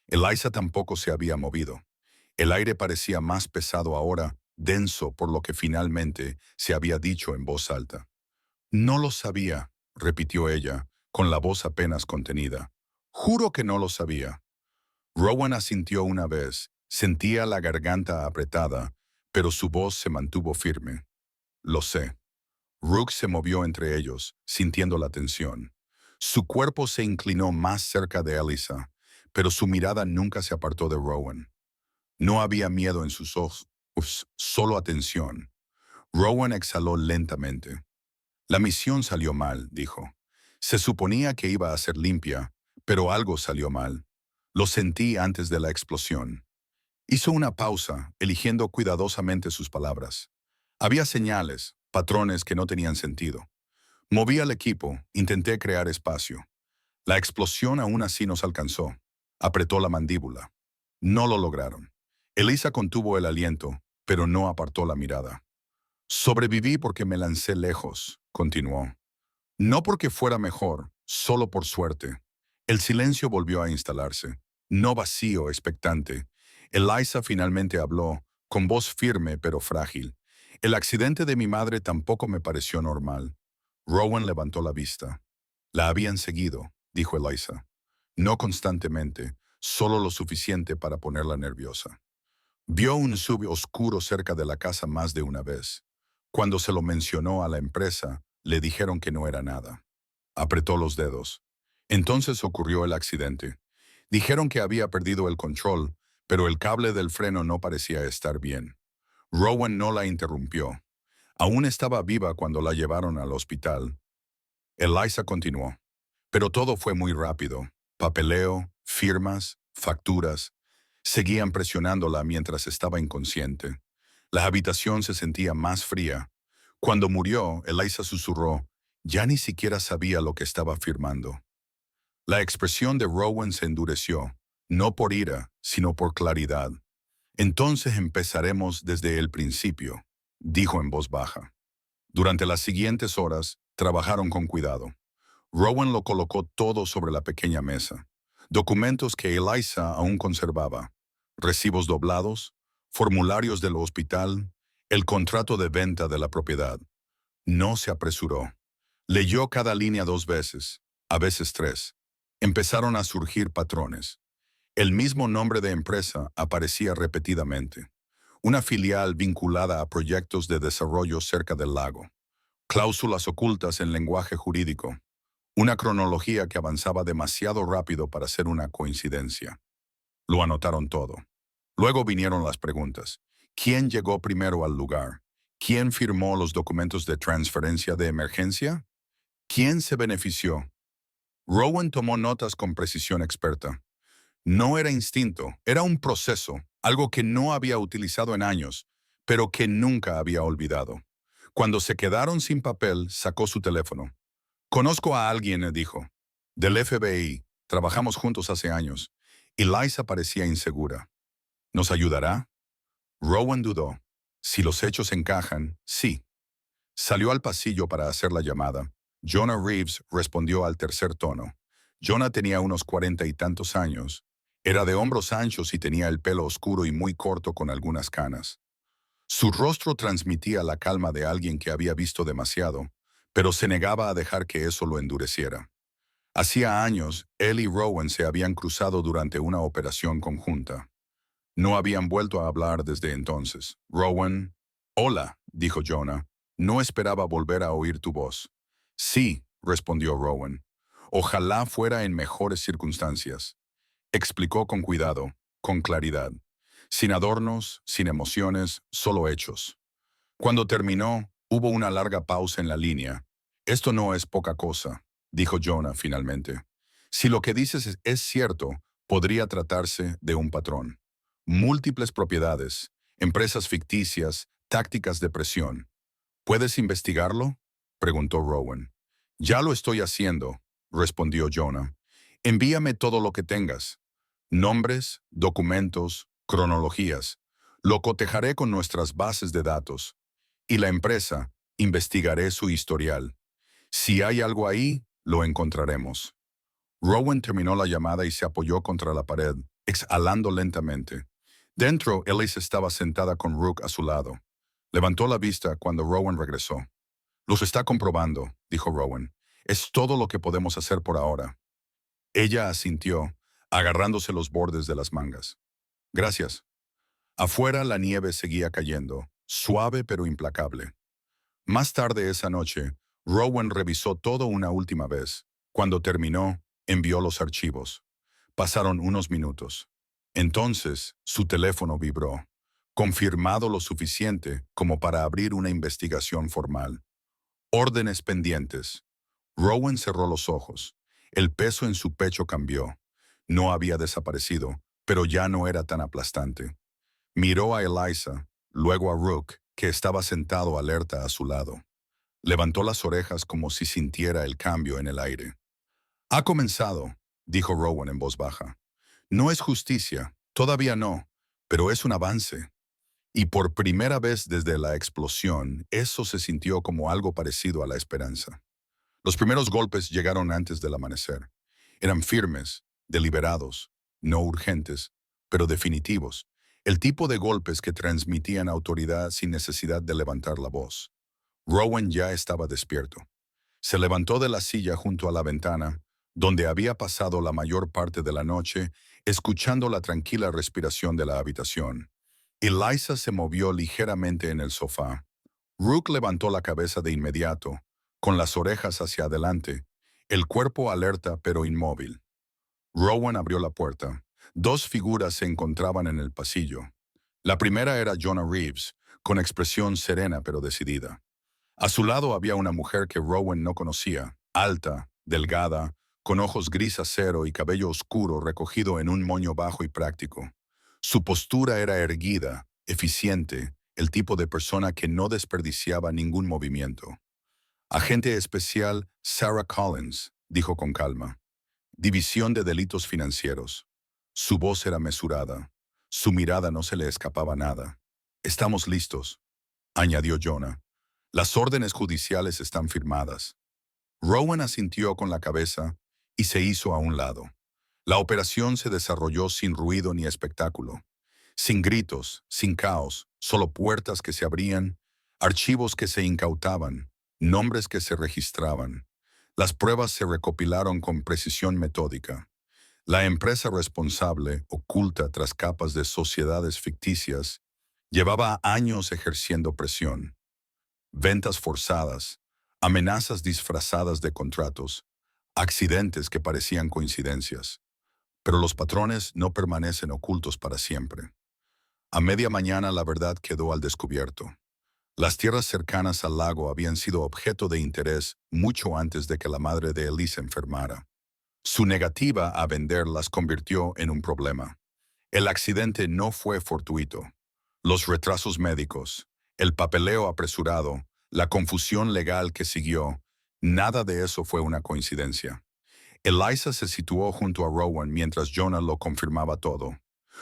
Speaker 1: Eliza tampoco se había movido. El aire parecía más pesado ahora, denso por lo que finalmente se había dicho en voz alta. No lo sabía, repitió ella, con la voz apenas contenida. Juro que no lo sabía. Rowan asintió una vez, sentía la garganta apretada, pero su voz se mantuvo firme. Lo sé. Rook se movió entre ellos, sintiendo la tensión. Su cuerpo se inclinó más cerca de Eliza, pero su mirada nunca se apartó de Rowan. No había miedo en sus ojos, solo atención. Rowan exhaló lentamente. La misión salió mal, dijo. Se suponía que iba a ser limpia, pero algo salió mal. Lo sentí antes de la explosión. Hizo una pausa, eligiendo cuidadosamente sus palabras. Había señales, patrones que no tenían sentido. Moví al equipo, intenté crear espacio. La explosión aún así nos alcanzó. Apretó la mandíbula. No lo lograron. Eliza contuvo el aliento, pero no apartó la mirada. Sobreviví porque me lancé lejos, continuó. No porque fuera mejor, solo por suerte. El silencio volvió a instalarse, no vacío, expectante. Eliza finalmente habló, con voz firme pero frágil. El accidente de mi madre tampoco me pareció normal. Rowan levantó la vista. La habían seguido, dijo Eliza. No constantemente, solo lo suficiente para ponerla nerviosa. Vio un SUV oscuro cerca de la casa más de una vez. Cuando se lo mencionó a la empresa, le dijeron que no era nada. Apretó los dedos. Entonces ocurrió el accidente. Dijeron que había perdido el control, pero el cable del freno no parecía estar bien. Rowan no la interrumpió. Aún estaba viva cuando la llevaron al hospital. Eliza continuó. Pero todo fue muy rápido. Papeleo, firmas, facturas. Seguían presionándola mientras estaba inconsciente. La habitación se sentía más fría. Cuando murió, Eliza susurró. Ya ni siquiera sabía lo que estaba firmando. La expresión de Rowan se endureció, no por ira, sino por claridad. Entonces empezaremos desde el principio, dijo en voz baja. Durante las siguientes horas, trabajaron con cuidado. Rowan lo colocó todo sobre la pequeña mesa. Documentos que Eliza aún conservaba. Recibos doblados, formularios del hospital, El contrato de venta de la propiedad. No se apresuró. Leyó cada línea 2 veces, a veces 3. Empezaron a surgir patrones. El mismo nombre de empresa aparecía repetidamente. Una filial vinculada a proyectos de desarrollo cerca del lago. Cláusulas ocultas en lenguaje jurídico. Una cronología que avanzaba demasiado rápido para ser una coincidencia. Lo anotaron todo. Luego vinieron las preguntas. ¿Quién llegó primero al lugar? ¿Quién firmó los documentos de transferencia de emergencia? ¿Quién se benefició? Rowan tomó notas con precisión experta. No era instinto, era un proceso, algo que no había utilizado en años, pero que nunca había olvidado. Cuando se quedaron sin papel, sacó su teléfono. Conozco a alguien, dijo. Del FBI. Trabajamos juntos hace años. Eliza parecía insegura. ¿Nos ayudará? Rowan dudó. Si los hechos encajan, sí. Salió al pasillo para hacer la llamada. Jonah Reeves respondió al tercer tono. Jonah tenía unos 40 y tantos años. Era de hombros anchos y tenía el pelo oscuro y muy corto con algunas canas. Su rostro transmitía la calma de alguien que había visto demasiado, pero se negaba a dejar que eso lo endureciera. Hacía años, él y Rowan se habían cruzado durante una operación conjunta. No habían vuelto a hablar desde entonces. Rowan. Hola, dijo Jonah. No esperaba volver a oír tu voz. Sí, respondió Rowan. Ojalá fuera en mejores circunstancias. Explicó con cuidado, con claridad. Sin adornos, sin emociones, solo hechos. Cuando terminó, hubo una larga pausa en la línea. Esto no es poca cosa, dijo Jonah finalmente. Si lo que dices es cierto, podría tratarse de un patrón. Múltiples propiedades, empresas ficticias, tácticas de presión. ¿Puedes investigarlo? Preguntó Rowan. Ya lo estoy haciendo, respondió Jonah. Envíame todo lo que tengas. Nombres, documentos, cronologías. Lo cotejaré con nuestras bases de datos. Y la empresa, investigaré su historial. Si hay algo ahí, lo encontraremos. Rowan terminó la llamada y se apoyó contra la pared, exhalando lentamente. Dentro, Elise estaba sentada con Rook a su lado. Levantó la vista cuando Rowan regresó. Los está comprobando, dijo Rowan. Es todo lo que podemos hacer por ahora. Ella asintió, agarrándose los bordes de las mangas. Gracias. Afuera la nieve seguía cayendo, suave pero implacable. Más tarde esa noche, Rowan revisó todo una última vez. Cuando terminó, envió los archivos. Pasaron unos minutos. Entonces, su teléfono vibró, confirmado lo suficiente como para abrir una investigación formal. Órdenes pendientes. Rowan cerró los ojos. El peso en su pecho cambió. No había desaparecido, pero ya no era tan aplastante. Miró a Eliza, luego a Rook, que estaba sentado alerta a su lado. Levantó las orejas como si sintiera el cambio en el aire. Ha comenzado, dijo Rowan en voz baja. No es justicia, todavía no, pero es un avance. Y por primera vez desde la explosión, eso se sintió como algo parecido a la esperanza. Los primeros golpes llegaron antes del amanecer. Eran firmes, deliberados, no urgentes, pero definitivos. El tipo de golpes que transmitían autoridad sin necesidad de levantar la voz. Rowan ya estaba despierto. Se levantó de la silla junto a la ventana, donde había pasado la mayor parte de la noche, escuchando la tranquila respiración de la habitación. Eliza se movió ligeramente en el sofá. Rook levantó la cabeza de inmediato, con las orejas hacia adelante, el cuerpo alerta pero inmóvil. Rowan abrió la puerta. Dos figuras se encontraban en el pasillo. La primera era Jonah Reeves, con expresión serena pero decidida. A su lado había una mujer que Rowan no conocía, alta, delgada, con ojos gris acero y cabello oscuro recogido en un moño bajo y práctico. Su postura era erguida, eficiente, el tipo de persona que no desperdiciaba ningún movimiento. Agente especial Sarah Collins, dijo con calma. División de Delitos Financieros. Su voz era mesurada. Su mirada no se le escapaba nada. Estamos listos, añadió Jonah. Las órdenes judiciales están firmadas. Rowan asintió con la cabeza y se hizo a un lado. La operación se desarrolló sin ruido ni espectáculo. Sin gritos, sin caos, solo puertas que se abrían, archivos que se incautaban, nombres que se registraban. Las pruebas se recopilaron con precisión metódica. La empresa responsable, oculta tras capas de sociedades ficticias, llevaba años ejerciendo presión. Ventas forzadas, amenazas disfrazadas de contratos, accidentes que parecían coincidencias. Pero los patrones no permanecen ocultos para siempre. A media mañana la verdad quedó al descubierto. Las tierras cercanas al lago habían sido objeto de interés mucho antes de que la madre de Elise enfermara. Su negativa a vender las convirtió en un problema. El accidente no fue fortuito. Los retrasos médicos, el papeleo apresurado, la confusión legal que siguió, nada de eso fue una coincidencia. Eliza se situó junto a Rowan mientras Jonah lo confirmaba todo.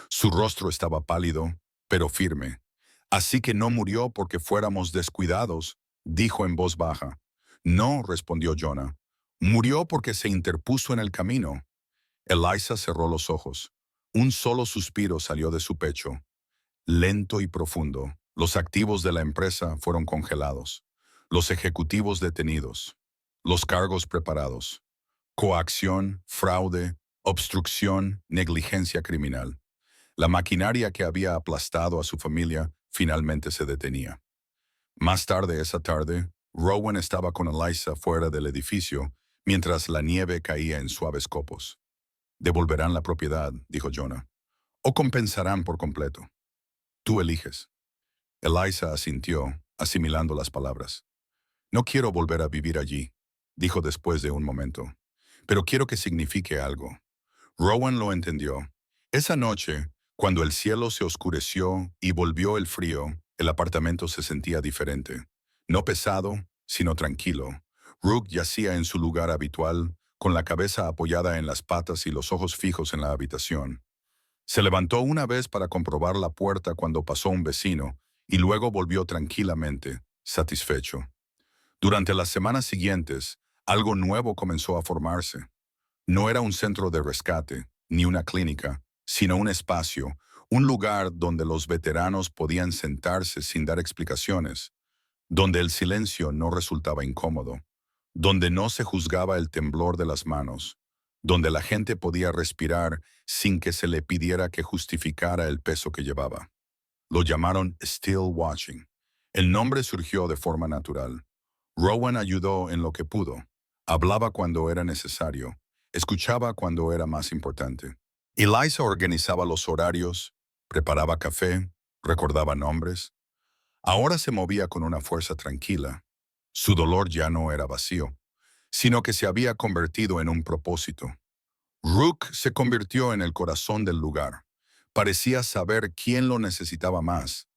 Speaker 1: Su rostro estaba pálido, pero firme. Así que no murió porque fuéramos descuidados, dijo en voz baja. No, respondió Jonah. Murió porque se interpuso en el camino. Eliza cerró los ojos. Un solo suspiro salió de su pecho. Lento y profundo, los activos de la empresa fueron congelados. Los ejecutivos detenidos. Los cargos preparados. Coacción, fraude, obstrucción, negligencia criminal. La maquinaria que había aplastado a su familia finalmente se detenía. Más tarde esa tarde, Rowan estaba con Eliza fuera del edificio mientras la nieve caía en suaves copos. Devolverán la propiedad, dijo Jonah, o compensarán por completo. Tú eliges. Eliza asintió, asimilando las palabras. No quiero volver a vivir allí, dijo después de un momento, pero quiero que signifique algo. Rowan lo entendió. Esa noche, cuando el cielo se oscureció y volvió el frío, el apartamento se sentía diferente. No pesado, sino tranquilo. Rook yacía en su lugar habitual, con la cabeza apoyada en las patas y los ojos fijos en la habitación. Se levantó una vez para comprobar la puerta cuando pasó un vecino, y luego volvió tranquilamente, satisfecho. Durante las semanas siguientes, algo nuevo comenzó a formarse. No era un centro de rescate, ni una clínica, sino un espacio, un lugar donde los veteranos podían sentarse sin dar explicaciones, donde el silencio no resultaba incómodo, donde no se juzgaba el temblor de las manos, donde la gente podía respirar sin que se le pidiera que justificara el peso que llevaba. Lo llamaron Still Watching. El nombre surgió de forma natural. Rowan ayudó en lo que pudo. Hablaba cuando era necesario. Escuchaba cuando era más importante. Eliza organizaba los horarios, preparaba café, recordaba nombres. Ahora se movía con una fuerza tranquila. Su dolor ya no era vacío, sino que se había convertido en un propósito. Rook se convirtió en el corazón del lugar. Parecía saber quién lo necesitaba más.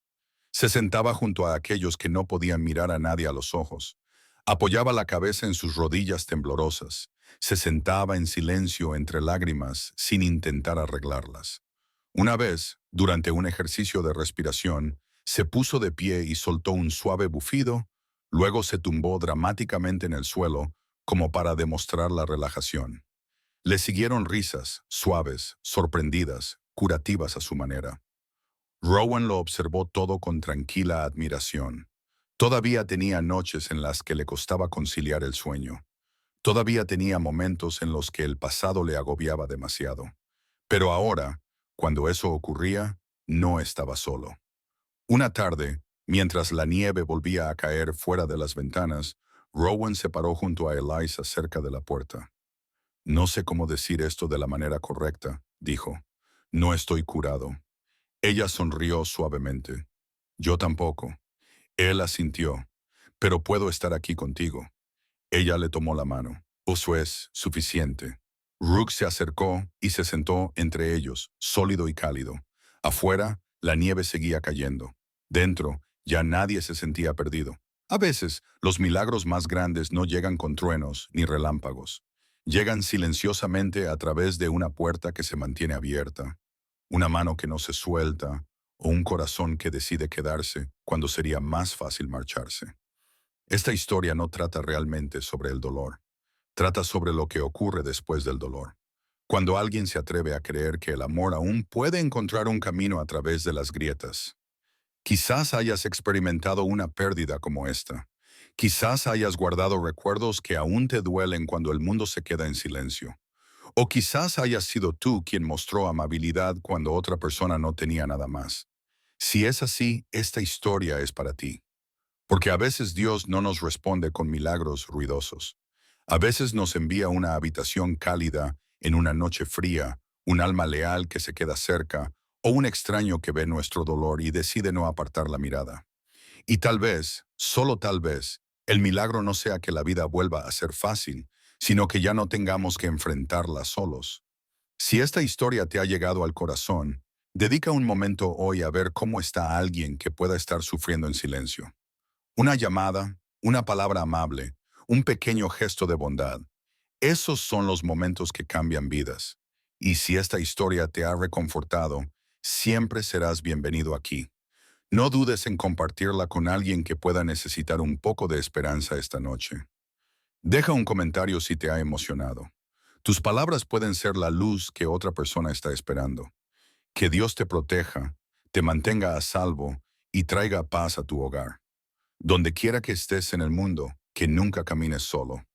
Speaker 1: Se sentaba junto a aquellos que no podían mirar a nadie a los ojos. Apoyaba la cabeza en sus rodillas temblorosas. Se sentaba en silencio entre lágrimas sin intentar arreglarlas. Una vez, durante un ejercicio de respiración, se puso de pie y soltó un suave bufido, luego se tumbó dramáticamente en el suelo como para demostrar la relajación. Le siguieron risas, suaves, sorprendidas, curativas a su manera. Rowan lo observó todo con tranquila admiración. Todavía tenía noches en las que le costaba conciliar el sueño. Todavía tenía momentos en los que el pasado le agobiaba demasiado. Pero ahora, cuando eso ocurría, no estaba solo. Una tarde, mientras la nieve volvía a caer fuera de las ventanas, Rowan se paró junto a Eliza cerca de la puerta. No sé cómo decir esto de la manera correcta, dijo. No estoy curado. Ella sonrió suavemente. Yo tampoco. Él asintió. Pero puedo estar aquí contigo. Ella le tomó la mano. Eso es suficiente. Rook se acercó y se sentó entre ellos, sólido y cálido. Afuera, la nieve seguía cayendo. Dentro, ya nadie se sentía perdido. A veces, los milagros más grandes no llegan con truenos ni relámpagos. Llegan silenciosamente a través de una puerta que se mantiene abierta, una mano que no se suelta o un corazón que decide quedarse cuando sería más fácil marcharse. Esta historia no trata realmente sobre el dolor. Trata sobre lo que ocurre después del dolor. Cuando alguien se atreve a creer que el amor aún puede encontrar un camino a través de las grietas. Quizás hayas experimentado una pérdida como esta. Quizás hayas guardado recuerdos que aún te duelen cuando el mundo se queda en silencio. O quizás hayas sido tú quien mostró amabilidad cuando otra persona no tenía nada más. Si es así, esta historia es para ti. Porque a veces Dios no nos responde con milagros ruidosos. A veces nos envía una habitación cálida en una noche fría, un alma leal que se queda cerca, o un extraño que ve nuestro dolor y decide no apartar la mirada. Y tal vez, solo tal vez, el milagro no sea que la vida vuelva a ser fácil, sino que ya no tengamos que enfrentarla solos. Si esta historia te ha llegado al corazón, dedica un momento hoy a ver cómo está alguien que pueda estar sufriendo en silencio. Una llamada, una palabra amable, un pequeño gesto de bondad. Esos son los momentos que cambian vidas. Y si esta historia te ha reconfortado, siempre serás bienvenido aquí. No dudes en compartirla con alguien que pueda necesitar un poco de esperanza esta noche. Deja un comentario si te ha emocionado. Tus palabras pueden ser la luz que otra persona está esperando. Que Dios te proteja, te mantenga a salvo y traiga paz a tu hogar. Donde quiera que estés en el mundo, que nunca camines solo.